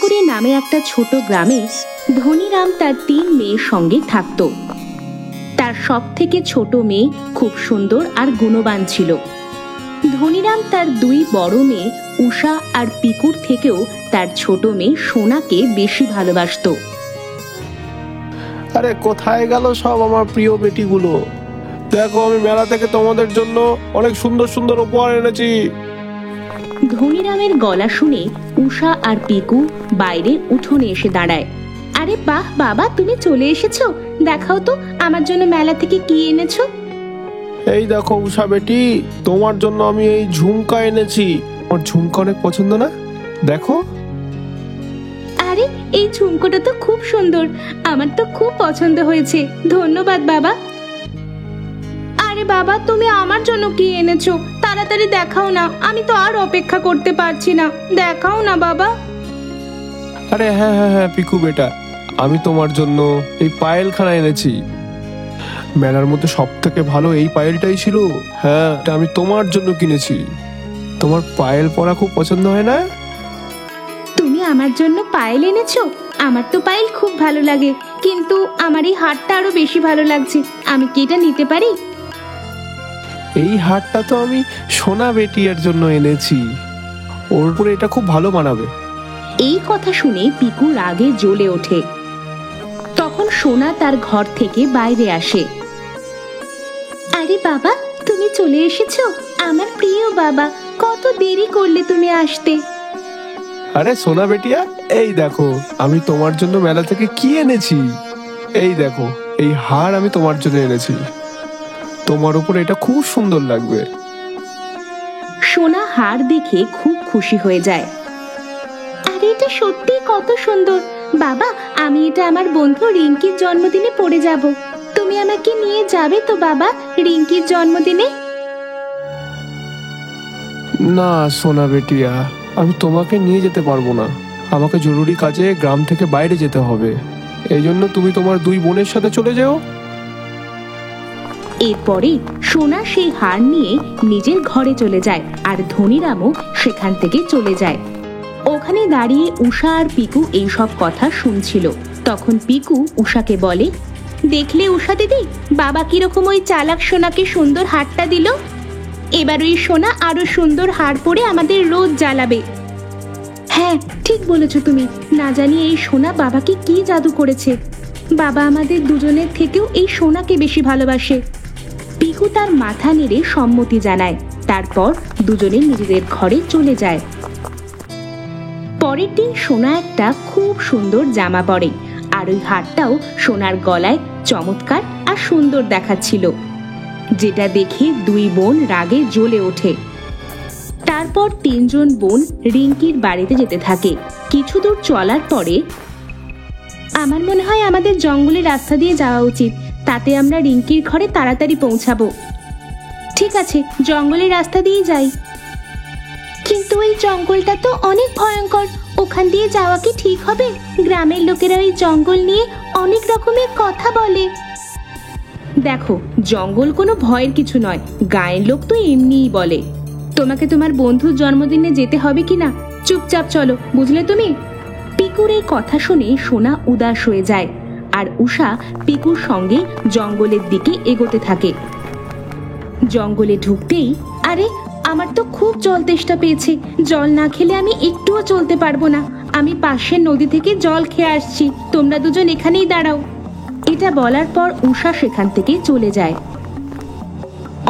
কৃষ্ণনগরী নামে একটা ছোট গ্রামে ধনীরাম তার 3 মেয়ের সঙ্গে থাকত। তার সব থেকে ছোট মেয়ে খুব সুন্দর আর গুণবান ছিল। ধনীরাম তার 2 বড় মেয়ে উষা আর পিকুর থেকেও তার ছোট মেয়ে সোনাকে বেশি ভালোবাসত। আরে কোথায় গেল সব আমার প্রিয় বেটিগুলো? দেখো, আমি মেলা থেকে তোমাদের জন্য অনেক সুন্দর সুন্দর উপহার এনেছি। ধনীরামের গলা শুনে উষা আর পিকু বাইরে উঠোনে এসে দাঁড়ায়। আরে বাহ বাবা, তুমি চলে এসেছো, দেখাও তো আমার জন্য মেলা থেকে কি এনেছো। এই দেখো উষা বেটি, তোমার জন্য আমি এই ঝুমকা এনেছি। আমার ঝুমকা অনেক পছন্দ না? দেখো। আরে এই ঝুমকোটা তো খুব সুন্দর, আমার তো খুব পছন্দ হয়েছে, ধন্যবাদ বাবা। আরে বাবা, তুমি আমার জন্য কি এনেছো? তাড়াতাড়ি দেখাও না, আমি তো আর অপেক্ষা করতে পারছি না, দেখাও না বাবা। আরে হ্যাঁ হ্যাঁ হ্যাঁ পিকু বেটা, আমি তোমার জন্য এই পায়েলখানা এনেছি। মেলার মধ্যে সব থেকে ভালো এই পায়েলটাই ছিল। হ্যাঁ, এটা আমি তোমার জন্য কিনেছি। তোমার পায়েল পরা খুব পছন্দ হয় না? তুমি আমার জন্য পায়েল এনেছো? আমার তো পায়েল খুব ভালো লাগে, কিন্তু আমার এই হারটা আরো বেশি ভালো লাগছে, আমি কি এটা নিতে পারি? এই হারটা তো আমি সোনা বেটিয়ার জন্য এনেছি, ওর উপরে এটা খুব ভালো মানাবে। এই কথা শুনে পিকু রাগে জ্বলে ওঠে। তখন সোনা তার ঘর থেকে বাইরে আসে। আরে বাবা, তুমি চলে এসেছো, আমার প্রিয় বাবা, কত দেরি করলে তুমি আসতে। আরে সোনা বেটিয়া, এই দেখো আমি তোমার জন্য মেলা থেকে কি এনেছি। এই দেখো, এই হার আমি তোমার জন্য এনেছি, তোমার উপর এটা খুব সুন্দর লাগবে। সোনা হার দেখে খুব খুশি হয়ে যায়। আরে এটা সত্যি কত সুন্দর বাবা, আমি এটা আমার বন্ধু রিঙ্কির জন্মদিনে পরে যাব। তুমি আমাকে নিয়ে যাবে তো বাবা রিঙ্কির জন্মদিনে? না সোনা বেটিয়া, আমি তোমাকে নিয়ে যেতে পারবো না, আমাকে জরুরি কাজে গ্রাম থেকে বাইরে যেতে হবে। এই জন্য তুমি তোমার 2 বোনের সাথে চলে যাও। এরপরে সোনা সেই হার নিয়ে নিজের ঘরে চলে যায়, আর ধনীরামও সেখান থেকে চলে যায়। ওখানে দাঁড়িয়ে উষা আর পিকু এইসব কথা শুনছিল। তখন পিকু উষাকে বলে, দেখলে উষা দিদি, বাবা কিরকম ওই চালাক সোনাকে সুন্দর হারটা দিল। এবার ওই সোনা আরো সুন্দর হার পরে আমাদের রোজ জ্বালাবে। হ্যাঁ ঠিক বলেছ তুমি, না জানি এই সোনা বাবাকে কি জাদু করেছে, বাবা আমাদের দুজনের থেকেও এই সোনাকে বেশি ভালোবাসে। পিকু তার মাথা নেড়ে সম্মতি জানায়। তারপর দুজনে নিজেদের ঘরে চলে যায়। পরের দিন সোনা একটা খুব সুন্দর জামা পরে, আর ওই হারটাও সোনার গলায় চমৎকার আর সুন্দর দেখাচ্ছিল, যেটা দেখে 2 বোন রাগে জ্বলে ওঠে। তারপর 3 জন বোন রিঙ্কির বাড়িতে যেতে থাকে। কিছু দূর চলার পরে, আমার মনে হয় আমাদের জঙ্গলের রাস্তা দিয়ে যাওয়া উচিত, তাতে আমরা রিঙ্কির ঘরে তাড়াতাড়ি পৌঁছাবো। ঠিক আছে, জঙ্গলের রাস্তা দিয়ে যাই। কিন্তু এই জঙ্গলটা তো অনেক ভয়ঙ্কর, ওখান দিয়ে যাওয়া কি ঠিক হবে? গ্রামের লোকেরা ওই জঙ্গল নিয়ে অনেক রকমের কথা বলে। দেখো, জঙ্গল কোনো ভয়ের কিছু নয়, গায়ের লোক তো এমনিই বলে। তোমাকে তোমার বন্ধুর জন্মদিনে যেতে হবে কিনা, চুপচাপ চলো, বুঝলে তুমি? পিকুর এই কথা শুনে সোনা উদাস হয়ে যায়, আর উষা পিকুর সঙ্গে জঙ্গলের দিকে এগোতে থাকে। জঙ্গলে ঢুকতেই, আরে আমার তো খুব জল তেষ্টা পেয়েছে, জল না খেলে আমি একটুও চলতে পারবো না, আমি পাশের নদী থেকে জল খেয়ে আসছি, তোমরা দুজন এখানেই দাঁড়াও। এটা বলার পর উষা সেখান থেকে চলে যায়।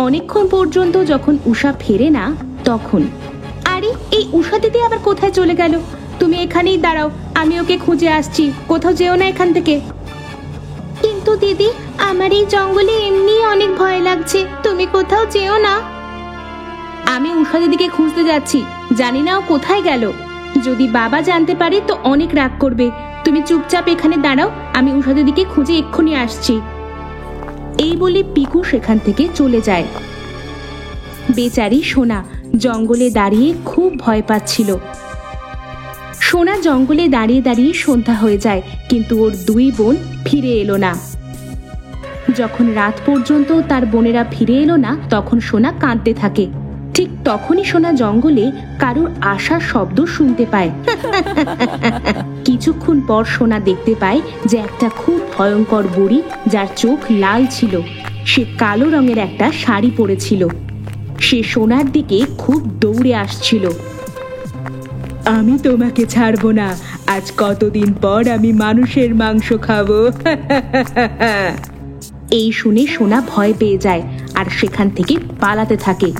অনেকক্ষণ পর্যন্ত যখন উষা ফেরে না, তখন, আরে এই উষা দিদি আবার কোথায় চলে গেল? তুমি এখানেই দাঁড়াও, আমি ওকে খুঁজে আসছি, কোথাও যেও না এখান থেকে। কিন্তু দিদি, আমার এই জঙ্গলে এমনি অনেক ভয় লাগছে, তুমি কোথাও যেও না। আমি উষা দিদিকে খুঁজতে যাচ্ছি, জানি না ও কোথায় গেল, যদি বাবা জানতে পারে তো অনেক রাগ করবে। তুমি চুপচাপ এখানে দাঁড়াও, আমি উষা দিদিকে খুঁজে এক্ষুনি আসছি। এই বলে পিকু সেখান থেকে চলে যায়। বেচারি সোনা জঙ্গলে দাঁড়িয়ে খুব ভয় পাচ্ছিল। সোনা জঙ্গলে দাঁড়িয়ে দাঁড়িয়ে সন্ধ্যা হয়ে যায়, কিন্তু ওর 2 বোন ফিরে এলো না। যখন রাত পর্যন্ত তার বোনেরা ফিরে এলো না, তখন সোনা কাঁদতে থাকে। ঠিক তখনই সোনা জঙ্গলে কারুর আসার শব্দ শুনতে পায়। কিছুক্ষণ পর সোনা দেখতে পায় যে একটা খুব ভয়ঙ্কর বুড়ি, যার চোখ লাল ছিল, সে কালো রঙের একটা শাড়ি পরেছিল। সে সোনার দিকে খুব দৌড়ে আসছিল। আমি তোমাকে ছাড়বো না, আজ কতদিন পর আমি মানুষের মাংস খাবো। এই শুনে সোনা ভয় পেয়ে যায় আর সেখান থেকে পালাতে থাকে।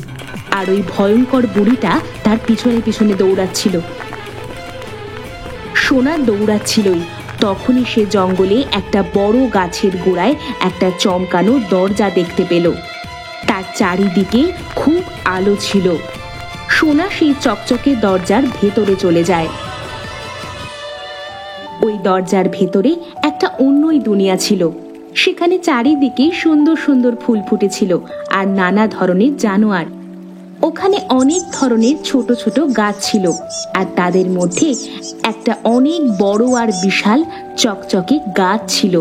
আর ওই ভয়ঙ্কর বুড়িটা তার পিছনে পিছনে দৌড়াচ্ছিল। সোনা দৌড়াচ্ছিলই, তখনই সে জঙ্গলে একটা বড় গাছের গোড়ায় একটা চমকানো দরজা দেখতে পেল। তার চারিদিকে খুব আলো ছিল। সোনা সেই চকচকে দরজার ভেতরে চলে যায়। ওই দরজার ভেতরে একটা অন্যই দুনিয়া ছিল। সেখানে চারিদিকে সুন্দর সুন্দর ফুল ফুটেছিল আর নানা ধরনের জানোয়ার। ওখানে অনেক ধরনের ছোট ছোট গাছ ছিল, আর তাদের মধ্যে একটা অনেক বড় আর বিশাল চকচকে গাছ ছিল,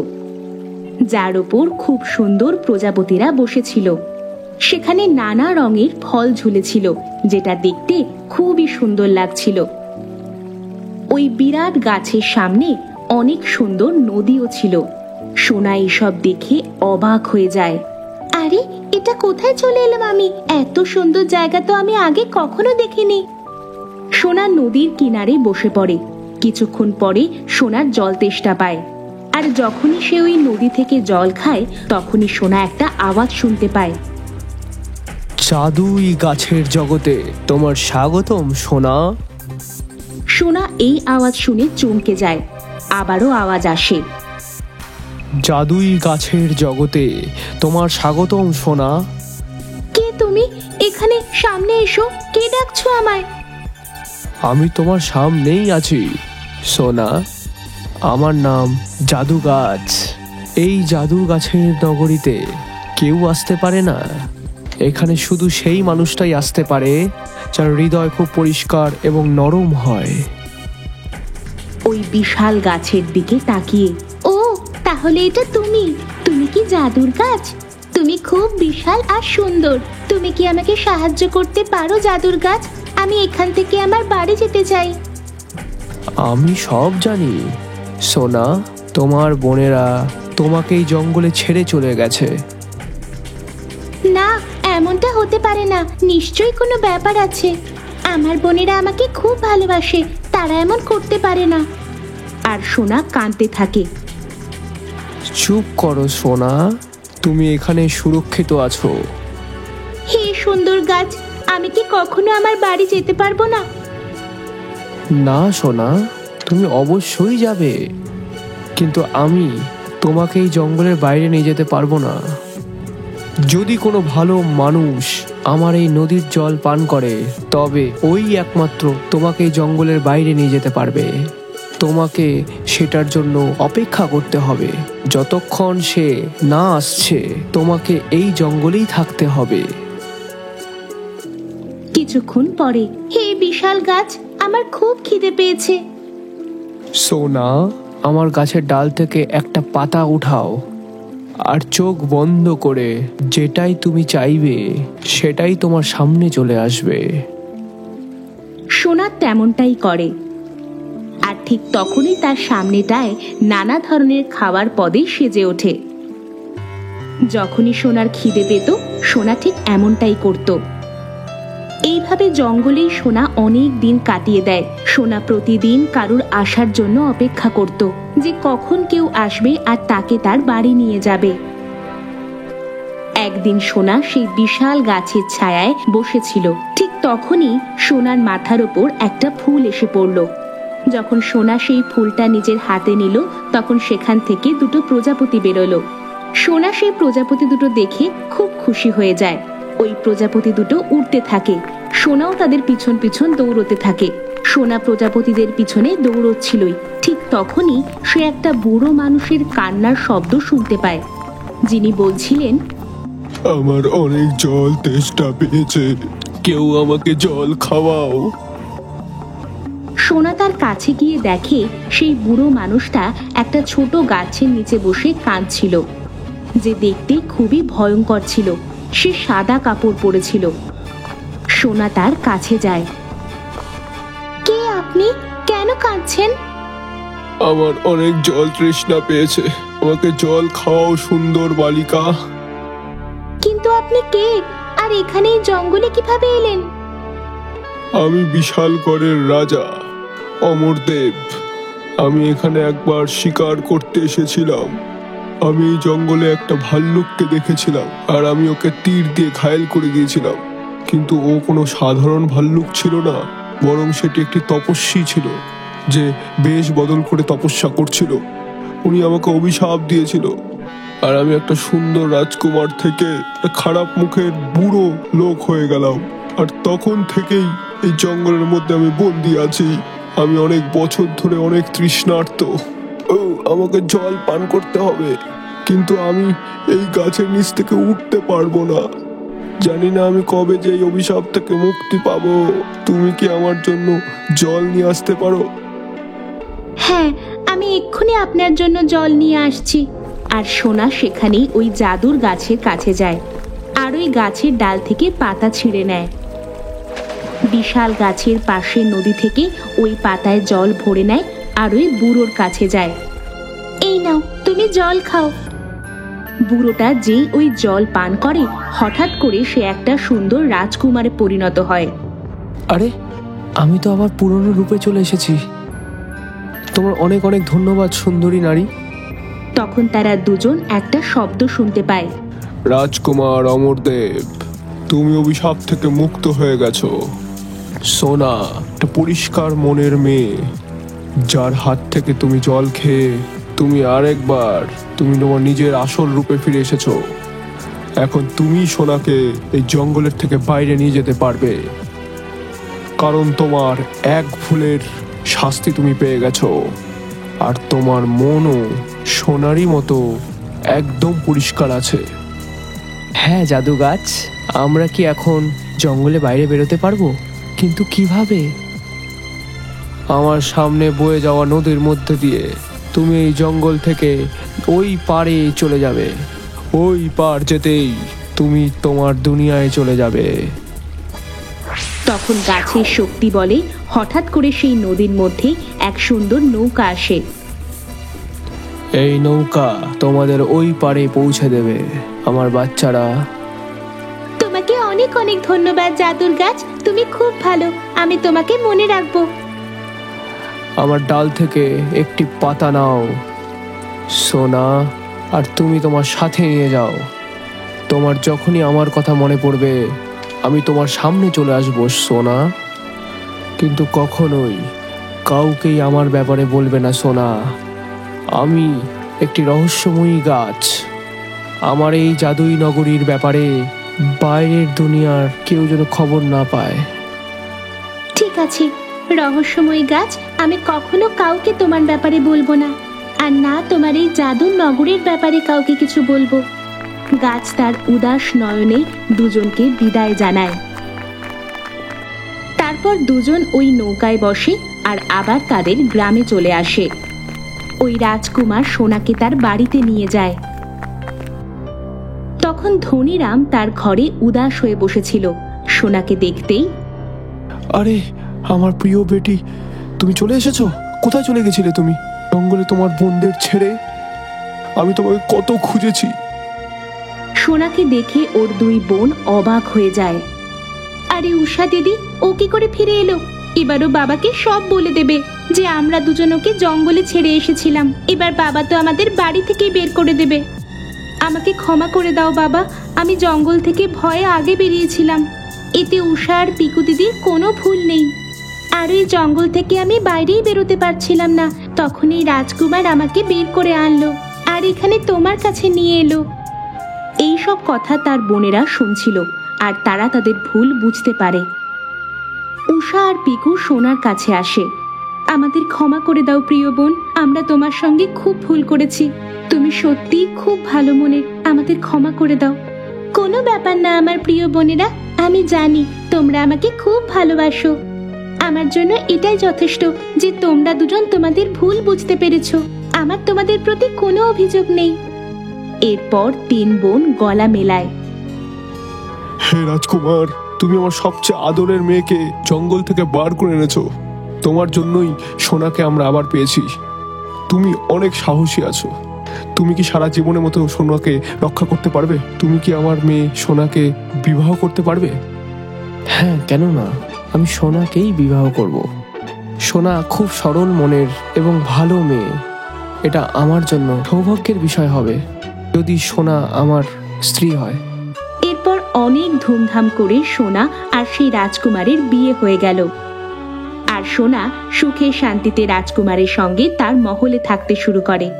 যার ওপর খুব সুন্দর প্রজাপতিরা বসেছিল। সেখানে নানা রঙের ফল ঝুলেছিল, যেটা দেখতে খুবই সুন্দর লাগছিল। ওই বিরাট গাছের সামনে অনেক সুন্দর নদীও ছিল। সোনা এসব দেখে অবাক হয়ে যায়। আরে, এটা কোথায় চলে এলাম আমি? এত সুন্দর জায়গা তো আমি আগে কখনো দেখিনি। সোনা নদীর কিনারে বসে পড়ে। কিছুক্ষণ পরে সোনার জল তেষ্টা পায়, আর যখনই সে ওই নদী থেকে জল খায়, তখনই সোনা একটা আওয়াজ শুনতে পায়। জাদুই গাছের জগতে তোমার স্বাগতম সোনা। সোনা এই আওয়াজ শুনে চমকে যায়। আবারও আওয়াজ আসে, জাদুই গাছের জগতে তোমার স্বাগতম সোনা। কে তুমি? এখানে সামনে এসো। কে ডাকছো আমায়? আমি তোমার সামনেই আছি সোনা। আমার নাম জাদু গাছ। এই জাদু গাছের নগরীতে কেউ আসতে পারে না। এখানে শুধু সেই মানুষটাই আসতে পারে যার হৃদয় খুব পরিষ্কার এবং নরম হয়। ওই বিশাল গাছের দিকে তাকিয়ে, ও তাহলে এটা তুমি? তুমি কি জাদুর গাছ? তুমি খুব বিশাল আর সুন্দর। তুমি কি আমাকে সাহায্য করতে পারো জাদুর গাছ? আমি এখান থেকে আমার বাড়ি যেতে চাই। আমি সব জানি সোনা। তোমার বোনেরা তোমাকে এই জঙ্গলে ছেড়ে চলে গেছে। না, এমনটা হতে পারে না। নিশ্চয়ই কোনো ব্যাপার আছে। আমার বোনেরা আমাকে খুব ভালোবাসে, তারা এমন করতে পারে না। আর সোনা কাঁদতে থাকে। চুপ করো সোনা, তুমি এখানে সুরক্ষিত আছো। হে সুন্দর গাছ, আমি কি কখনো আমার বাড়ি যেতে পারবো না? না সোনা, তুমি অবশ্যই যাবে, কিন্তু আমি তোমাকে এই জঙ্গলের বাইরে নিয়ে যেতে পারবো না। যদি কোনো ভালো মানুষ আমার এই নদীর জল পান করে, তবে ওই একমাত্র তোমাকে এই জঙ্গলের বাইরে নিয়ে যেতে পারবে। তোমাকে সেটার জন্য অপেক্ষা করতে হবে। যতক্ষণ সে না আসছে, তোমাকে এই জঙ্গলেই থাকতে হবে। কিছুক্ষণ পরে, হে বিশাল গাছ, আমার খুব খিদে পেয়েছে। সোনা, আমার গাছের ডাল থেকে একটা পাতা উঠাও, আর চোখ বন্ধ করে যেটাই তুমি চাইবে সেটাই তোমার সামনে চলে আসবে। সোনা তেমনটাই করে, আর ঠিক তখনই তার সামনেটায় নানা ধরনের খাবার পদে সেজে ওঠে। যখনই সোনার খিদে পেত, সোনা ঠিক এমনটাই করত। এইভাবে জঙ্গলেই সোনা অনেক দিন কাটিয়ে দেয়। সোনা প্রতিদিন কারুর আসার জন্য অপেক্ষা করত, যে কখন কেউ আসবে আর তাকে তার বাড়ি নিয়ে যাবে। একদিন সোনা সেই বিশাল গাছের ছায়ায় বসেছিল। ঠিক তখনই সোনার মাথার ওপর একটা ফুল এসে পড়ল। যখন সোনা সেই ফুলটা নিজের হাতে নিল, তখন সেখান থেকে দুটো প্রজাপতি বেরোলো। সোনা সেই প্রজাপতি দুটো দেখে খুব খুশি হয়ে যায়। ওই প্রজাপতি দুটো উড়তে থাকে। সোনাও তাদের পিছন পিছন দৌড়তে থাকে। সোনা প্রজাপতিদের পিছনে দৌড়চ্ছিলই। ঠিক তখনই সে একটা বুড়ো মানুষের কান্নার শব্দ শুনতে পায়, যিনি বলছিলেন, আমার অনেক জল তেষ্টা পেয়েছে, কেউ আমাকে জল খাওয়াও। সোনা তার কাছে গিয়ে দেখে সেই বুড়ো মানুষটা একটা ছোট গাছের নিচে বসে কাঁদছিল, যে দেখতে খুবই ভয়ঙ্কর ছিল। সে সাদা কাপড় পরেছিল। সোনা তার কাছে যায়। কে আপনি? কেন কাঁদছেন? আমার অনেক জল তৃষ্ণা পেয়েছে, আমাকে জল খাওয়াও সুন্দর বালিকা। কিন্তু আপনি কে, আর এখানে এই জঙ্গলে কিভাবে এলেন? আমি বিশালগড়ের রাজা অমরদেব। আমি এখানে একবার শিকার করতে এসেছিলাম। আমি এই জঙ্গলে একটা ভাল্লুককে দেখেছিলাম, আর আমি ওকে তীর দিয়ে ঘায়েল করে দিয়েছিলাম। কিন্তু ও কোনো সাধারণ ভাল্লুক ছিল না, বরং সেটি একটি তপস্বী ছিল, যে বেশ বদল করে তপস্যা করছিল। উনি আমাকে অভিশাপ দিয়েছিল, আর আমি একটা সুন্দর রাজকুমার থেকে খারাপ মুখের বুড়ো লোক হয়ে গেলাম। আর তখন থেকেই এই জঙ্গলের মধ্যে আমি বন্দি আছি। আমি অনেক বছর ধরে অনেক তৃষ্ণার্ত। আমাকে জল পান করতে হবে, কিন্তু আমি এই গাছের নিচ থেকে উঠতে পারবো না। জানি না আমি কবে যে এই অভিশাপ থেকে মুক্তি পাবো। তুমি কি আমার জন্য জল নিয়ে আসতে পারো? হ্যাঁ, আমি এক্ষুনি আপনার জন্য জল নিয়ে আসছি। আর সোনা সেখানেই ওই জাদুর গাছের কাছে যায়, আর ওই গাছের ডাল থেকে পাতা ছিঁড়ে নেয়। বিশাল গাছের পাশে নদী থেকে ওই পাতায় জল ভরে নেয়, আর ওই বুড়োর কাছে যায়। এই নাও, তুমি জল খাও। বুড়োটা যেই ওই জল পান করে, হঠাৎ করে সে একটা সুন্দর রাজকুমারে পরিণত হয়। আরে, আমি তো আবার পুরনো রূপে চলে এসেছি। তোমার অনেক অনেক ধন্যবাদ সুন্দরী নারী। তখন তারা দুজন একটা শব্দ শুনতে পায়। রাজকুমার অমরদেব, তুমি অভিশাপ থেকে মুক্ত হয়ে গেছো। সোনা, একটা পরিষ্কার মনের মেয়ে, যার হাত থেকে তুমি জল খেয়ে তুমি তোমার নিজের আসল রূপে ফিরে এসেছো। এখন তুমি সোনাকে এই জঙ্গলের থেকে বাইরে নিয়ে যেতে পারবে, কারণ তোমার এক ভুলের শাস্তি তুমি পেয়ে গেছো। আর তোমার মনও সোনারই মতো একদম পরিষ্কার আছে। হ্যাঁ জাদু গাছ, আমরা কি এখন জঙ্গলে বাইরে বেরোতে পারবো? কিন্তু কিভাবে? আমার সামনে বয়ে যাওয়া নদীর মধ্যে দিয়ে তুমি এই জঙ্গল থেকে ওই পারে চলে যাবে। ওই পার যেতেই তুমি তোমার দুনিয়ায় চলে যাবে। তখন গাছের শক্তি বলে হঠাৎ করে সেই নদীর মধ্যে এক সুন্দর নৌকা আসে। এই নৌকা তোমাদের ওই পারে পৌঁছে দেবে আমার বাচ্চারা। তোমাকে অনেক অনেক ধন্যবাদ জাদুর গাছ, তুমি খুব ভালো। আমি তোমাকে মনে রাখবো। আমার ডাল থেকে একটি পাতা নাও সোনা, আর তুমি তোমার সাথে নিয়ে যাও। তোমার যখনই আমার কথা মনে পড়বে, আমি তোমার সামনে চলে আসবো সোনা। কিন্তু কখনোই কাউকেই আমার ব্যাপারে বলবে না সোনা। আমি একটি রহস্যময়ী গাছ। আমার এই জাদুই নগরীর ব্যাপারে বাইরের দুনিয়ার কেউ যেন খবর না পায়। ঠিক আছে রহস্যময়ী গাছ, আমি কখনো কাউকে তোমার ব্যাপারে বলবো না, আর না তোমার এই জাদুর নগরের ব্যাপারে কাউকে কিছু বলবো। গাছ তার উদাস নয়নে দুজনকে বিদায় জানায়। তারপর দুজন ওই নৌকায় বসে আর আবার তাদের গ্রামে চলে আসে। ওই রাজকুমার সোনাকে তার বাড়িতে নিয়ে যায়। তখন ধনীরাম তার ঘরে উদাস হয়ে বসেছিল। সোনাকে দেখতেই, আরে আমার প্রিয় বেটি, তুমি চলে এসেছো? কোথায় চলে গেছিলে তুমি? জঙ্গলে তোমার বোনদের ছেড়ে আমি তোমাকে কত খুঁজেছি। সোনাকে দেখে ওর দুই বোন অবাক হয়ে যায়। আরে উষা দিদি, ও কি করে ফিরে এলো? এবারও বাবাকে সব বলে দেবে যে আমরা দুজন ওকে জঙ্গলে ছেড়ে এসেছিলাম। এবার বাবা তো আমাদের বাড়ি থেকে বের করে দেবে। আমাকে ক্ষমা করে দাও বাবা, আমি জঙ্গল থেকে ভয়ে আগে বেরিয়েছিলাম। এতে উষা আর পিকু দিদির কোনো ভুল নেই। আর এই জঙ্গল থেকে আমি বাইরেই বেরোতে পারছিলাম না, তখন এই রাজকুমার আমাকে বের করে আনলো আর এখানে তোমার কাছে নিয়ে এলো। এই সব কথা তার বোনেরা শুনছিল, আর তারা তাদের ভুল বুঝতে পারে। উষা আর পিকু সোনার কাছে আসে। আমাদের ক্ষমা করে দাও প্রিয় বোন, আমরা তোমার সঙ্গে খুব ভুল করেছি। তুমি সত্যিই খুব ভালো মনের, আমাদের ক্ষমা করে দাও। কোনো ব্যাপার না আমার প্রিয় বোনেরা, আমি জানি তোমরা আমাকে খুব ভালোবাসো। আমার জন্য এটাই যথেষ্ট যে তোমরা দুজন তোমাদের ভুল বুঝতে পেরেছো। আমার তোমাদের প্রতি কোনো অভিযোগ নেই। এরপর তিন বোন গলা মেলায়। হে রাজকুমার, তুমি আমার সবচেয়ে আদরের মেয়েকে জঙ্গল থেকে বার করে এনেছো। তোমার জন্যই সোনাকে আমরা আবার পেয়েছি। তুমি অনেক সাহসী আছো। তুমি কি সারা জীবনের মতো সোনাকে রক্ষা করতে পারবে? তুমি কি আমার মেয়ে সোনাকে বিবাহ করতে পারবে? হ্যাঁ, কেন না, আমি সোনাকেই বিবাহ করব। সোনা খুব সরল মনের এবং ভালো মেয়ে। এটা আমার জন্য সৌভাগ্যের বিষয় হবে যদি সোনা আমার স্ত্রী হয়। এরপর অনেক ধুমধাম করে সোনা আর সেই রাজকুমারের বিয়ে হয়ে গেল। আর সোনা সুখে শান্তিতে রাজকুমারের সঙ্গে তার মহলে থাকতে শুরু করে।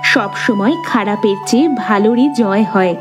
সব সময় খারাপের চেয়ে ভালোরই জয় হয়।